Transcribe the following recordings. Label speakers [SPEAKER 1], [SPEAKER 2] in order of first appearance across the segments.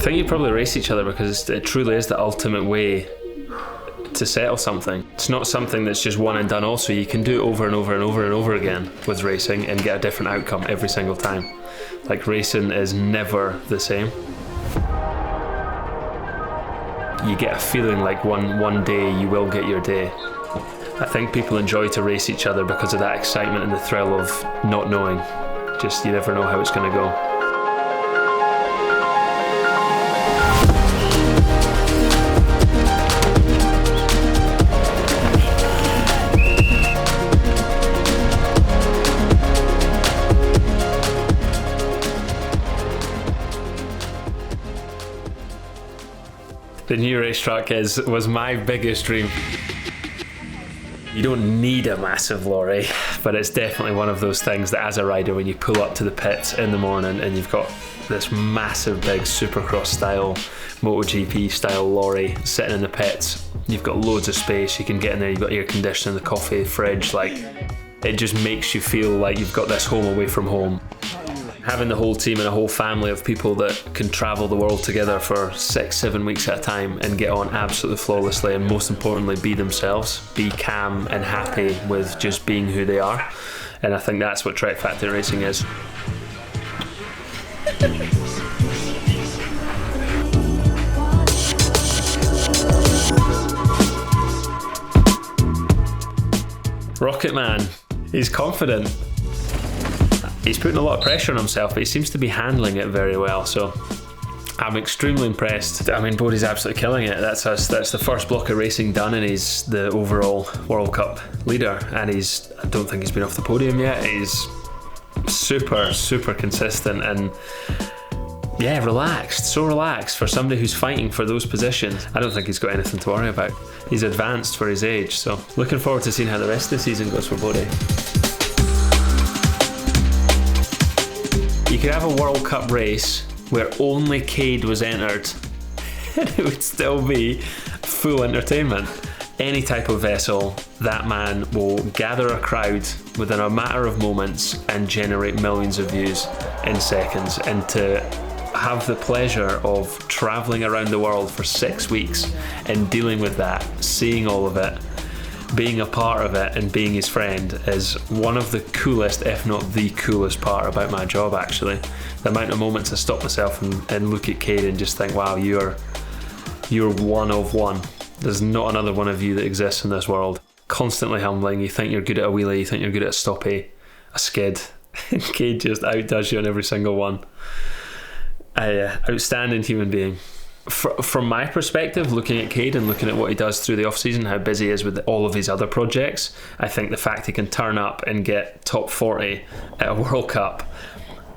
[SPEAKER 1] think you probably race each other because it truly is the ultimate way to settle something. It's not something that's just one and done. Also, you can do it over and over and over and over again with racing and get a different outcome every single time. Like, racing is never the same. You get a feeling like one day you will get your day. I think people enjoy to race each other because of that excitement and the thrill of not knowing. Just, you never know how it's going to go. The new racetrack was my biggest dream. You don't need a massive lorry, but it's definitely one of those things that as a rider, when you pull up to the pits in the morning and you've got this massive big Supercross style, MotoGP style lorry sitting in the pits, you've got loads of space, you can get in there, you've got air conditioning, the coffee, fridge, like, it just makes you feel like you've got this home away from home. Having the whole team and a whole family of people that can travel the world together for 6-7 weeks at a time and get on absolutely flawlessly, and most importantly be themselves, be calm and happy with just being who they are. And I think that's what Trek Factory Racing is. Rocket Man, he's confident. He's putting a lot of pressure on himself, but he seems to be handling it very well, so I'm extremely impressed. I mean, Bodie's absolutely killing it. That's the first block of racing done, and he's the overall World Cup leader, and I don't think he's been off the podium yet. He's super consistent and relaxed, so relaxed for somebody who's fighting for those positions. I don't think he's got anything to worry about. He's advanced for his age, so looking forward to seeing how the rest of the season goes for Bodie. You could have a World Cup race where only Cade was entered and it would still be full entertainment. Any type of vessel, that man will gather a crowd within a matter of moments and generate millions of views in seconds. And to have the pleasure of travelling around the world for 6 weeks and dealing with that, seeing all of it, being a part of it and being his friend is one of the coolest, if not the coolest part about my job, actually. The amount of moments I stop myself and look at Cade and just think, wow, you're one of one. There's not another one of you that exists in this world. Constantly humbling. You think you're good at a wheelie, you think you're good at a stoppie, a skid, and Cade just outdoes you on every single one. Outstanding human being. From my perspective, looking at Cade and looking at what he does through the off-season, how busy he is with all of his other projects, I think the fact he can turn up and get top 40 at a World Cup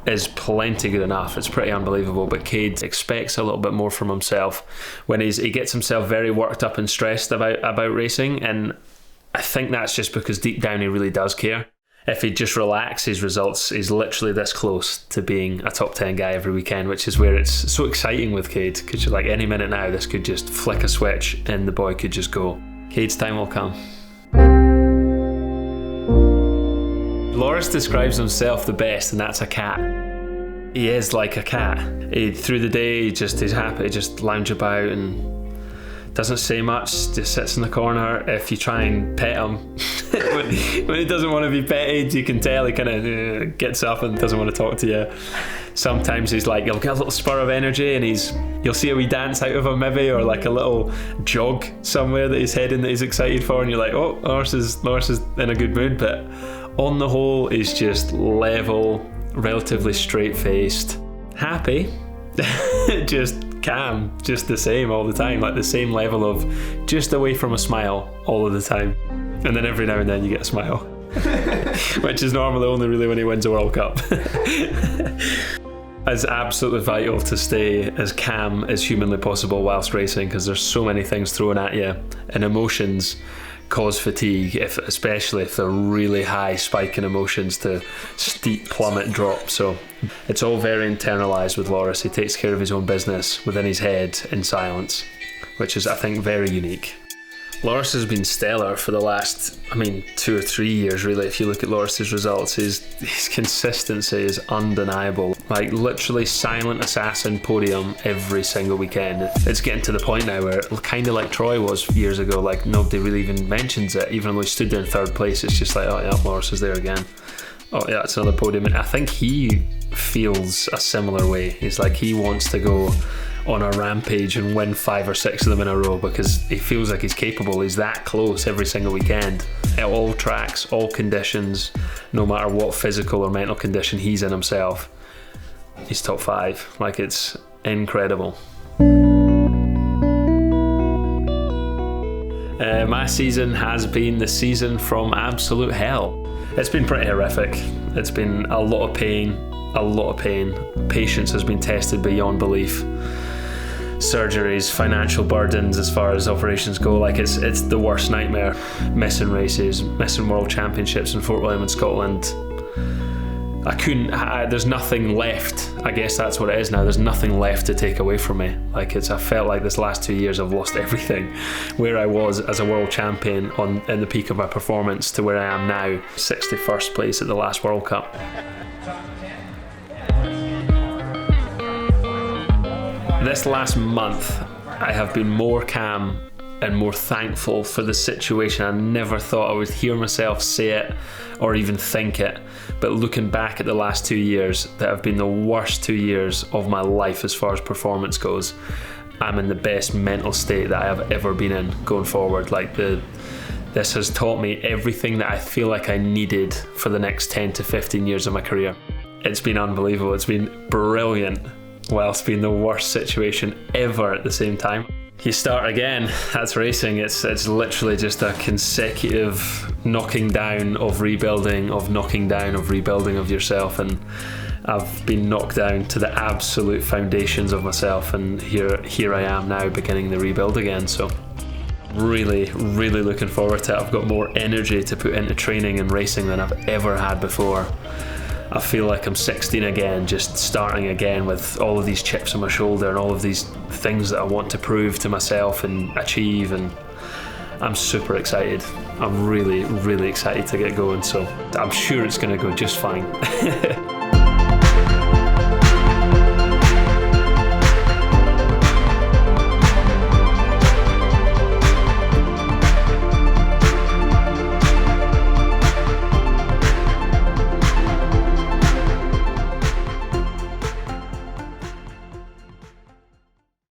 [SPEAKER 1] is plenty good enough. It's pretty unbelievable, but Cade expects a little bit more from himself when he gets himself very worked up and stressed about racing, and I think that's just because deep down he really does care. If he just relaxes, results, he's literally this close to being a top 10 guy every weekend, which is where it's so exciting with Cade, because you're like, any minute now this could just flick a switch and the boy could just go. Cade's time will come. Loris describes himself the best, and that's a cat. He is like a cat. Through the day he's happy, just lounge about and doesn't say much, just sits in the corner. If you try and pet him, when he doesn't want to be petted, you can tell he kind of gets up and doesn't want to talk to you. Sometimes he's like, you'll get a little spur of energy and you'll see a wee dance out of him maybe, or like a little jog somewhere that he's heading that he's excited for, and you're like, oh, Loris is in a good mood. But on the whole, he's just level, relatively straight-faced, happy, just calm, just the same all the time, like the same level of just away from a smile all of the time, and then every now and then you get a smile which is normally only really when he wins a World Cup. It's absolutely vital to stay as calm as humanly possible whilst racing, because there's so many things thrown at you, and emotions cause fatigue, especially if they're really high spike in emotions to steep plummet drop. So it's all very internalised with Loris. He takes care of his own business within his head in silence, which is, I think, very unique. Loris has been stellar for the last, 2 or 3 years really. If you look at Loris's results, his consistency is undeniable. Like literally silent assassin podium every single weekend. It's getting to the point now where, kind of like Troy was years ago, like nobody really even mentions it. Even though he stood there in third place, it's just like, oh yeah, Loris is there again. Oh yeah, it's another podium. And I think he feels a similar way. He's like, he wants to go on a rampage and win 5 or 6 of them in a row because he feels like he's capable. He's that close every single weekend at all tracks, all conditions, no matter what physical or mental condition he's in himself. He's top 5. Like, it's incredible. My season has been the season from absolute hell. It's been pretty horrific. It's been a lot of pain. Patience has been tested beyond belief. Surgeries, financial burdens as far as operations go, like it's the worst nightmare. Missing races, missing world championships in Fort William in Scotland. There's nothing left. I guess that's what it is now. There's nothing left to take away from me. I felt like this last 2 years I've lost everything. Where I was as a world champion in the peak of my performance to where I am now, 61st place at the last World Cup. This last month, I have been more calm and more thankful for the situation. I never thought I would hear myself say it or even think it. But looking back at the last 2 years, that have been the worst 2 years of my life as far as performance goes. I'm in the best mental state that I have ever been in going forward. This has taught me everything that I feel like I needed for the next 10 to 15 years of my career. It's been unbelievable. It's been brilliant, whilst being the worst situation ever at the same time. You start again. That's racing. It's literally just a consecutive knocking down of rebuilding of yourself, and I've been knocked down to the absolute foundations of myself, and here I am now beginning the rebuild again. So really looking forward to it. I've got more energy to put into training and racing than I've ever had before. I feel like I'm 16 again, just starting again with all of these chips on my shoulder and all of these things that I want to prove to myself and achieve, and I'm super excited. I'm really excited to get going, so I'm sure it's going to go just fine.